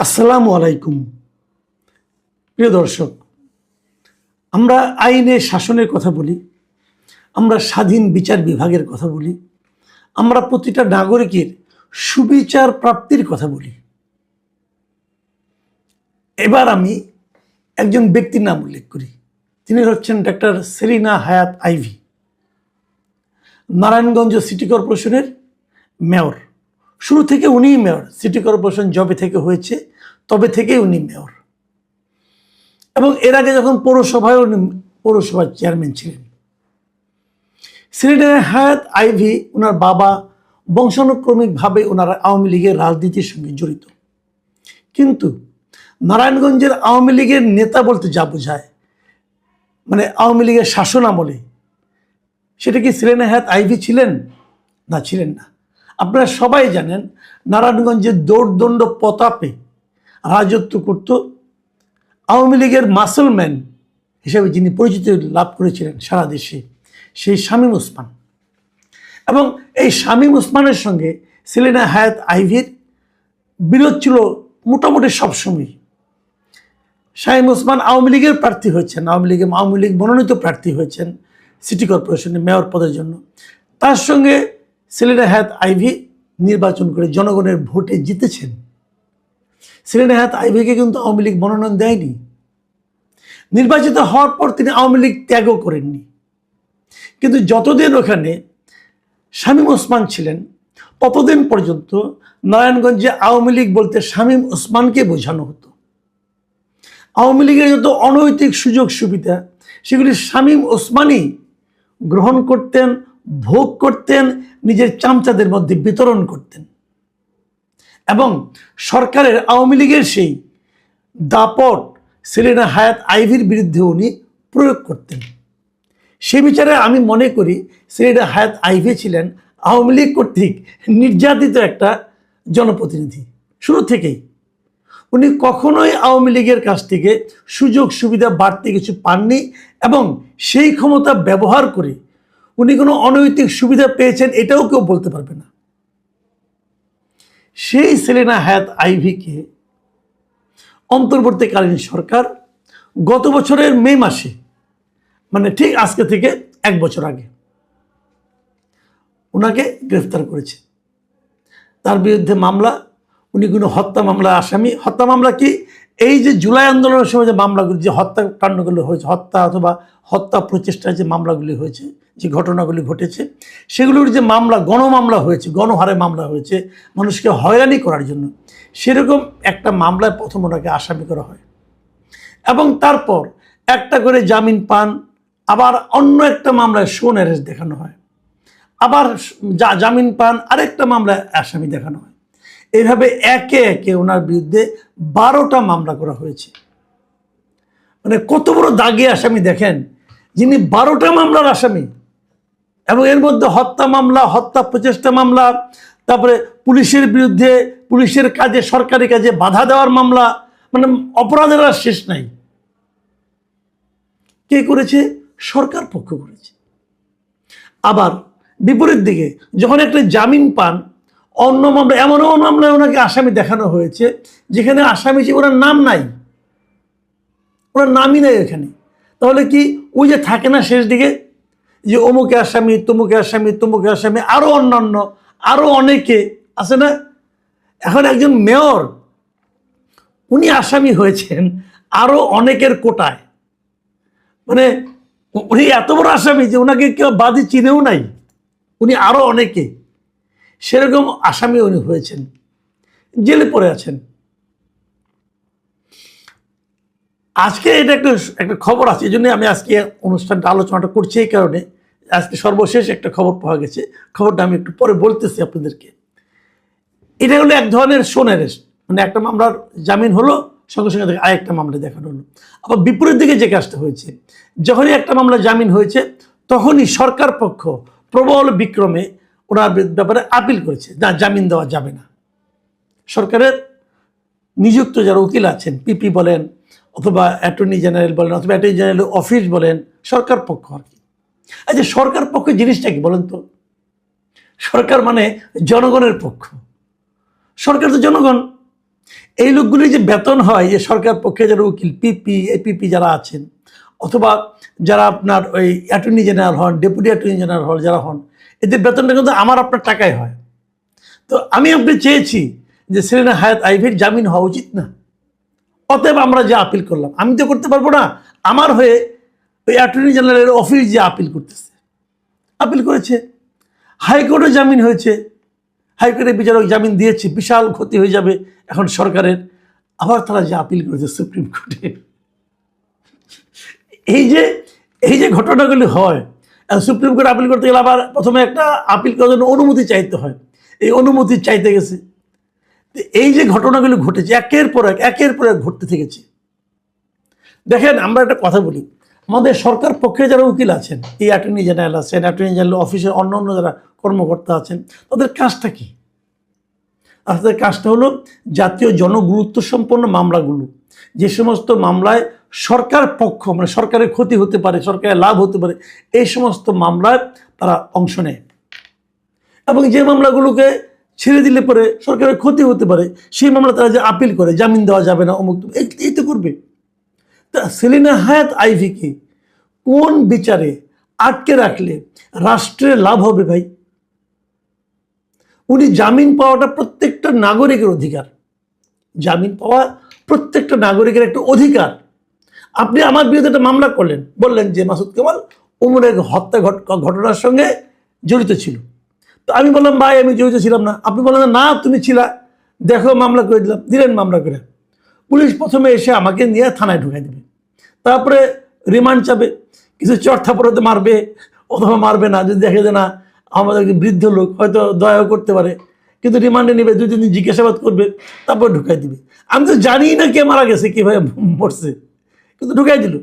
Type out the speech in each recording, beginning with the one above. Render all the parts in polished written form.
আসসালামু আলাইকুম। প্রিয় দর্শক, আমরা আইনের শাসনের কথা বলি, আমরা স্বাধীন বিচার বিভাগের কথা বলি, আমরা প্রতিটা নাগরিকের সুবিচার প্রাপ্তির কথা বলি। এবার আমি একজন ব্যক্তির নাম উল্লেখ করি। তিনি হচ্ছেন ডক্টর সেলিনা হায়াত আইভী, নারায়ণগঞ্জ সিটি কর্পোরেশনের মেয়র। শুরু থেকে উনিই মেয়র। সিটি কর্পোরেশন জবে থেকে হয়েছে তবে থেকেই উনি মেয়র, এবং এর আগে যখন পৌরসভায় উনি পৌরসভার চেয়ারম্যান ছিলেন। সেলিনা হায়াত আইভী ওনার বাবা বংশানুক্রমিকভাবে ওনারা আওয়ামী লীগের রাজনীতির সঙ্গে জড়িত। কিন্তু নারায়ণগঞ্জের আওয়ামী লীগের নেতা বলতে যা বোঝায়, মানে আওয়ামী লীগের শাসন আমলে, সেটা কি সেলিনা হায়াত আইভী ছিলেন? না, ছিলেন না। আপনারা সবাই জানেন নারায়ণগঞ্জের দৌড়দণ্ড প্রতাপে রাজত্ব করত আওয়ামী লীগের মাসলম্যান হিসেবে যিনি পরিচিতি লাভ করেছিলেন সারা দেশে, সেই শামীম ওসমান। এবং এই শামীম ওসমানের সঙ্গে সেলিনা হায়াত আইভীর বিরোধ ছিল মোটামুটি সবসময়। শামীম ওসমান আওয়ামী লীগের প্রার্থী হয়েছেন, আওয়ামী লীগ মনোনীত প্রার্থী হয়েছেন সিটি কর্পোরেশনের মেয়র পদের জন্য। তার সঙ্গে সেলিনা হায়াত আইভী নির্বাচন করে জনগণের ভোটে জিতেছেন। সেলিনা হায়াত আইভীকে কিন্তু আওয়ামী লীগ মনোনয়ন দেয়নি। নির্বাচিত হওয়ার পর তিনি আওয়ামী লীগ ত্যাগও করেননি। কিন্তু যতদিন ওখানে শামীম ওসমান ছিলেন ততদিন পর্যন্ত নারায়ণগঞ্জে আওয়ামী লীগ বলতে শামীম ওসমানকে বোঝানো হতো। আওয়ামী লীগের যত অনৈতিক সুযোগ সুবিধা সেগুলি শামীম ওসমানই গ্রহণ করতেন, ভোগ করতেন, নিজের চামচাদের মধ্যে বিতরণ করতেন। এবং সরকারের আওয়ামী লীগের সেই দাপট সেলিনা হায়াত আইভীর বিরুদ্ধে উনি প্রয়োগ করতেন। সে বিচারে আমি মনে করি সেলিনা হায়াত আইভী ছিলেন আওয়ামী লীগ কর্তৃক নির্যাতিত একটা জনপ্রতিনিধি। শুরু থেকেই উনি কখনোই আওয়ামী লীগের কাছ থেকে সুযোগ সুবিধা বাড়তি কিছু পাননি, এবং সেই ক্ষমতা ব্যবহার করে উনি কোনো অনৈতিক সুবিধা পেয়েছেন এটাও কেউ বলতে পারবে না। সেই সেলিনা হায়াত আইভীকে অন্তর্বর্তীকালীন সরকার গত বছরের মে মাসে, মানে ঠিক আজকে থেকে 1 বছর আগে, ওনাকে গ্রেফতার করেছে। তার বিরুদ্ধে মামলা, উনি কোনো হত্যা মামলা আসামি। হত্যা মামলা কি? এই যে জুলাই আন্দোলনের সময় যে মামলাগুলি, যে হত্যাকাণ্ডগুলো হয়েছে, হত্যা অথবা হত্যা প্রচেষ্টার যে মামলাগুলি হয়েছে, যে ঘটনাগুলি ঘটেছে, সেগুলোর যে মামলা, গণমামলা হয়েছে, গণহারে মামলা হয়েছে মানুষকে হয়রানি করার জন্য, সেরকম একটা মামলায় প্রথম ওনাকে আসামি করা হয়। এবং তারপর একটা করে জামিন পান, আবার অন্য একটা মামলায় শোন অ্যারেস্ট দেখানো হয়, আবার জামিন পান, আরেকটা মামলায় আসামি দেখানো হয়। এইভাবে একে একে ওনার বিরুদ্ধে 12টা মামলা করা হয়েছে। মানে কত বড় দাগি আসামি দেখেন, যিনি 12টা মামলার আসামি, এবং এর মধ্যে হত্যা মামলা, হত্যা প্রচেষ্টা মামলা, তারপরে পুলিশের বিরুদ্ধে, পুলিশের কাজে, সরকারি কাজে বাধা দেওয়ার মামলা। মানে অপরাধের আর শেষ নাই। কে করেছে? সরকার পক্ষ করেছে। আবার বিপরীত দিকে যখন একটা জামিন পান, অন্য মামলা, এমন মামলায় ওনাকে আসামি দেখানো হয়েছে যেখানে আসামি যে ওনার নাম নাই, ওনার নামই নাই এখানে। তাহলে কি ওই যে থাকে না শেষ দিকে যে অমুকে আসামি, তমুকে আসামি, তমুকে আসামি, আরো অন্যান্য আরো অনেকে আছে না? এখন একজন মেয়র উনি আসামি হয়েছেন আরো অনেকের কোটায়। মানে উনি এত বড় আসামি যে ওনাকে কেউ বাদী চিনেও নাই, উনি আরো অনেকে, সেরকম আসামি উনি হয়েছেন, জেলে পড়ে আছেন। আজকে এটা একটা খবর আছে, এই জন্য আমি আজকে অনুষ্ঠানটা আলোচনাটা করছি। এই কারণে আজকে সর্বশেষ একটা খবর পাওয়া গেছে, খবরটা আমি একটু পরে বলতেছি আপনাদেরকে। এটা হলো এক ধরনের শোন অ্যারেস্ট, মানে একটা মামলার জামিন হলো, সঙ্গে সঙ্গে আরেকটা মামলা দেখানো হলো। আবার বিপরীত দিকে যে কাজটা হয়েছে, যখনই একটা মামলা জামিন হয়েছে তখনই সরকার পক্ষ প্রবল বিক্রমে ওনার ব্যাপারে আপিল করেছে, না, জামিন দেওয়া যাবে না। সরকারের নিযুক্ত যারা উকিল আছেন, পিপি বলেন অথবা অ্যাটর্নি জেনারেল বলেন অথবা অ্যাটর্নি জেনারেল অফিস বলেন, সরকার পক্ষ আর কি। আচ্ছা, সরকার পক্ষ জিনিসটা কি বলেন তো? সরকার মানে জনগণের পক্ষ। সরকার তো জনগণ। এই লোকগুলি যে বেতন হয়, যে সরকার পক্ষে যারা উকিল, পিপি, এপিপি যারা আছেন, অথবা যারা আপনার ওই অ্যাটর্নি জেনারেল হন, ডেপুটি অ্যাটর্নি জেনারেল হন, যারা হন, এদের বেতনটা কিন্তু আমার আপনার টাকায় হয়। তো আমি আপনি চেয়েছি যে সেলিনা হায়াৎ আইভীর জামিন হওয়া উচিত না, অতএব আমরা যে আপিল করলাম। আমি তো করতে পারবো না, আমার হয়ে ওই অ্যাটর্নি জেনারেলের অফিস যে আপিল করতেছে, আপিল করেছে, হাইকোর্টে জামিন হয়েছে, হাইকোর্টের বিচারক জামিন দিয়েছে, বিশাল ক্ষতি হয়ে যাবে এখন সরকারের। আবার তারা যে আপিল করেছে সুপ্রিম কোর্টে। এই যে ঘটনাগুলি হয়, সুপ্রিম কোর্ট আপিল করতে গেলে আবার প্রথমে একটা আপিল করার জন্য অনুমতি চাইতে হয়, এই অনুমতি চাইতে গেছে। এই যে ঘটনাগুলি ঘটেছে একের পর এক ঘটতে থেকেছে। দেখেন, আমরা একটা কথা বলি, আমাদের সরকার পক্ষে যারা উকিল আছেন, এই অ্যাটর্নি জেনারেল আছেন, অ্যাটর্নি জেনারেল অফিসের অন্য যারা কর্মকর্তা আছেন, তাদের কাজটা কি? তাদের কাজটা হলো জাতীয় জনগুরুত্ব সম্পন্ন মামলাগুলো, যে সমস্ত মামলায় সরকার পক্ষ, মানে সরকারের ক্ষতি হতে পারে, সরকারের লাভ হতে পারে, এই সমস্ত মামলায় তারা অংশ নেয়। এবং যে মামলাগুলোকে ছেড়ে দিলে পরে সরকারের ক্ষতি হতে পারে, সেই মামলা তারা যে আপিল করে, জামিন দেওয়া যাবে না, অমুক, এই তো করবে। তা সেলিনা হায়াৎ আইভীকে কোন বিচারে আটকে রাখলে রাষ্ট্রের লাভ হবে ভাই? উনি জামিন পাওয়াটা প্রত্যেকটা নাগরিকের অধিকার, জামিন পাওয়া প্রত্যেকটা নাগরিকের একটা অধিকার। আপনি আমার বিরুদ্ধে একটা মামলা করলেন, বললেন যে মাসুদ কামাল উমরের হত্যা ঘটনার সঙ্গে জড়িত ছিল। তো আমি বললাম ভাই আমি জড়িত ছিলাম না। আপনি বললেন না তুমি ছিলা, দেখো মামলা করে দিলেন মামলা করে। পুলিশ প্রথমে এসে আমাকে নিয়ে থানায় ঢুকাই দেবে, তারপরে রিমান্ড চাবে, কিছু চর্থাপড়াতে মারবে অথবা মারবে না, যদি দেখে যে না আমাদের বৃদ্ধ লোক, হয়তো দয়াও করতে পারে, কিন্তু রিমান্ডে নেবে, 2-3 দিন জিজ্ঞাসাবাদ করবে, তারপর ঢুকাই দিবে। আমি তো জানি না কে মারা গেছে, কীভাবে মরছে, কিন্তু ঢুকাই দিল।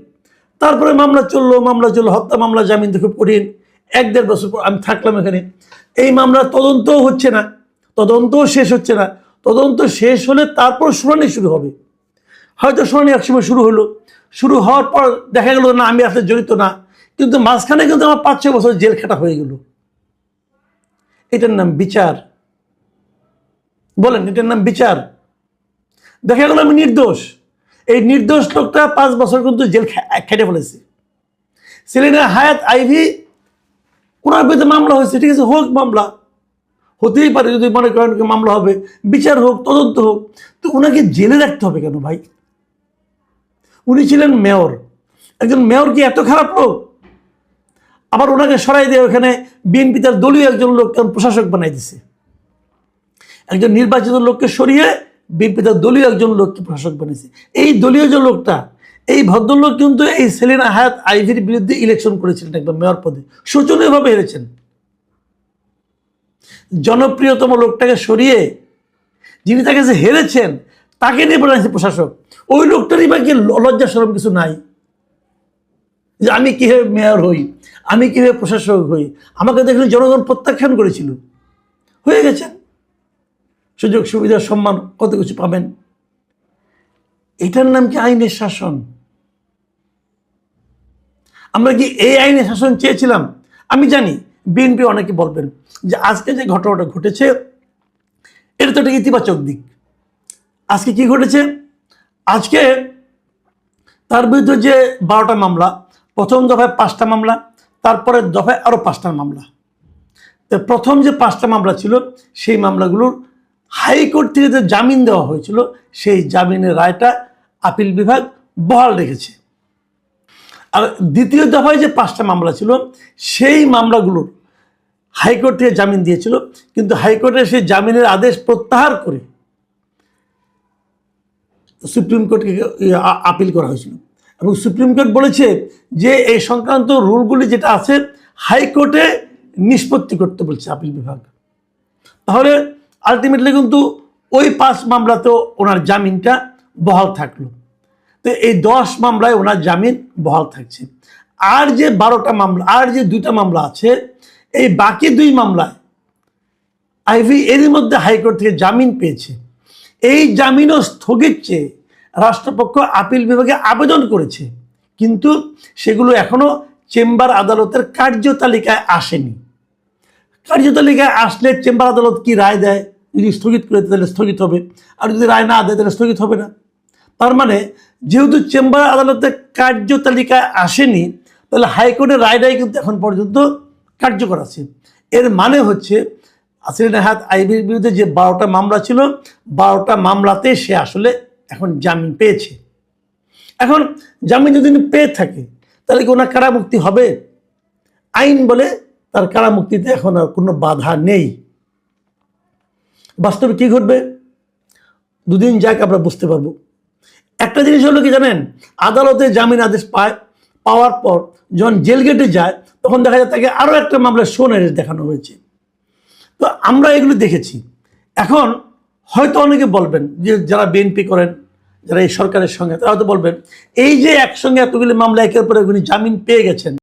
তারপরে মামলা চললো, হত্যা মামলা, জামিন তো খুব কঠিন। 1-1.5 বছর পর আমি থাকলাম এখানে। এই মামলার তদন্তও হচ্ছে না, তদন্তও শেষ হচ্ছে না। তদন্ত শেষ হলে তারপর শুনানি শুরু হবে। হয়তো শুনানি একসময় শুরু হলো, শুরু হওয়ার পর দেখা গেল না আমি আসলে জড়িত না, কিন্তু মাঝখানে কিন্তু আমার 5-6 বছর জেল খাটা হয়ে গেল। এটার নাম বিচার? বলেন, এটার নাম বিচার? দেখা গেল আমি নির্দোষ, এই নির্দোষ লোকটা 5 বছর কিন্তু জেল খেটে ফেলেছে। সেলিনা হায়াৎ আইভী, ওনার বিরুদ্ধে মামলা হয়েছে, ঠিক আছে, হোক, মামলা হতেই পারে, যদি মনে করেন মামলা হবে, বিচার হোক, তদন্ত হোক, তো ওনাকে জেলে রাখতে হবে কেন ভাই? উনি ছিলেন মেয়র, একজন মেয়র কি এত খারাপ লোক? আবার ওনাকে সরাই দিয়ে ওখানে বিএনপি তার দলীয় একজন লোককে প্রশাসক বানাই দিছে। একজন নির্বাচিত লোককে সরিয়ে বিএনপি তার দলীয় একজন লোককে প্রশাসক বানিয়েছে। এই দলীয় যে লোকটা, এই ভদ্রলোক কিন্তু এই সেলিনা হায়াৎ আইভীর বিরুদ্ধে ইলেকশন করেছিলেন, একবার মেয়র পদে, শোচনীয়ভাবে হেরেছেন। জনপ্রিয়তম লোকটাকে সরিয়ে যিনি তাকে যে হেরেছেন তাকে নিয়ে বানাইছে প্রশাসক। ওই লোকটারই বা কি লজ্জা শরম কিছু নাই যে আমি কিভাবে মেয়র হই, আমি কিভাবে প্রশাসক হই? আমাকে দেখলে জনগণ প্রত্যাখ্যান করেছিল, হয়ে গেছেন, সুযোগ সুবিধা সম্মান কত কিছু পাবেন। এটার নাম কি আইনের শাসন? আমরা কি এই আইনের শাসন চেয়েছিলাম? আমি জানি বিএনপি অনেকে বলবেন যে আজকে যে ঘটনাটা ঘটেছে এটা তো একটা ইতিবাচক দিক। আজকে কি ঘটেছে? আজকে তার বিরুদ্ধে যে 12টা মামলা, প্রথম দফায় 5টা মামলা, তারপরে দফায় আরও 5টা মামলা। তো প্রথম যে 5টা মামলা ছিল সেই মামলাগুলোর হাইকোর্ট থেকে যে জামিন দেওয়া হয়েছিল, সেই জামিনের রায়টা আপিল বিভাগ বহাল রেখেছে। আর দ্বিতীয় দফায় যে 5টা মামলা ছিল সেই মামলাগুলোর হাইকোর্ট থেকে জামিন দিয়েছিল, কিন্তু হাইকোর্টের সেই জামিনের আদেশ প্রত্যাহার করে সুপ্রিম কোর্টকে আপিল করা হয়েছিল। এবং সুপ্রিম কোর্ট বলেছে যে এই সংক্রান্ত রুলগুলি যেটা আছে হাইকোর্টে নিষ্পত্তি করতে বলছে আপিল বিভাগ। তাহলে আলটিমেটলি কিন্তু ওই 5 মামলাতেও ওনার জামিনটা বহাল থাকলো। তো এই 10 মামলায় ওনার জামিন বহাল থাকছে। আর যে 12টা মামলা, আর যে 2টা মামলা আছে, এই বাকি 2 মামলায় আইভী এরই মধ্যে হাইকোর্ট থেকে জামিন পেয়েছে। এই জামিনও স্থগিত চেয়ে রাষ্ট্রপক্ষ আপিল বিভাগে আবেদন করেছে, কিন্তু সেগুলো এখনো চেম্বার আদালতের কার্যতালিকায় আসেনি। কার্যতালিকায় আসলে চেম্বার আদালত কি রায় দেয় যদি স্থগিত করে দেয় তাহলে স্থগিত হবে, আর যদি রায় না দেয় তাহলে স্থগিত হবে না। তার মানে যেহেতু চেম্বার আদালতের কার্যতালিকায় আসেনি, তাহলে হাইকোর্টের রায়টাই কিন্তু এখন পর্যন্ত কার্যকর আছে। এর মানে হচ্ছে আসিফ নেহাত আইবির বিরুদ্ধে যে 12টা মামলা ছিল, 12টা মামলাতে সে আসলে এখন জামিন পেয়েছে। এখন জামিন যদি পেয়ে থাকে তাহলে কি ওনার কারামুক্তি হবে? আইন বলে তার কারামুক্তিতে এখন আর কোনো বাধা নেই। বাস্তবে কি ঘটবে দুদিন যাক আমরা বুঝতে পারবো। একটা জিনিস হলো কি জানেন, আদালতে জামিন আদেশ পাওয়ার পর যখন জেল গেটে যায় তখন দেখা যায় তাকে আরও একটা মামলায় শো এরেস্ট দেখানো হয়েছে। তো আমরা এগুলো দেখেছি। এখন হয়তো অনেকে বলবেন যে যারা বিএনপি করেন, যারা এই সরকারের সঙ্গে, তারা হয়তো বলবেন এই যে একসঙ্গে এতগুলি মামলা একের পর উনি জামিন পেয়ে গেছেন,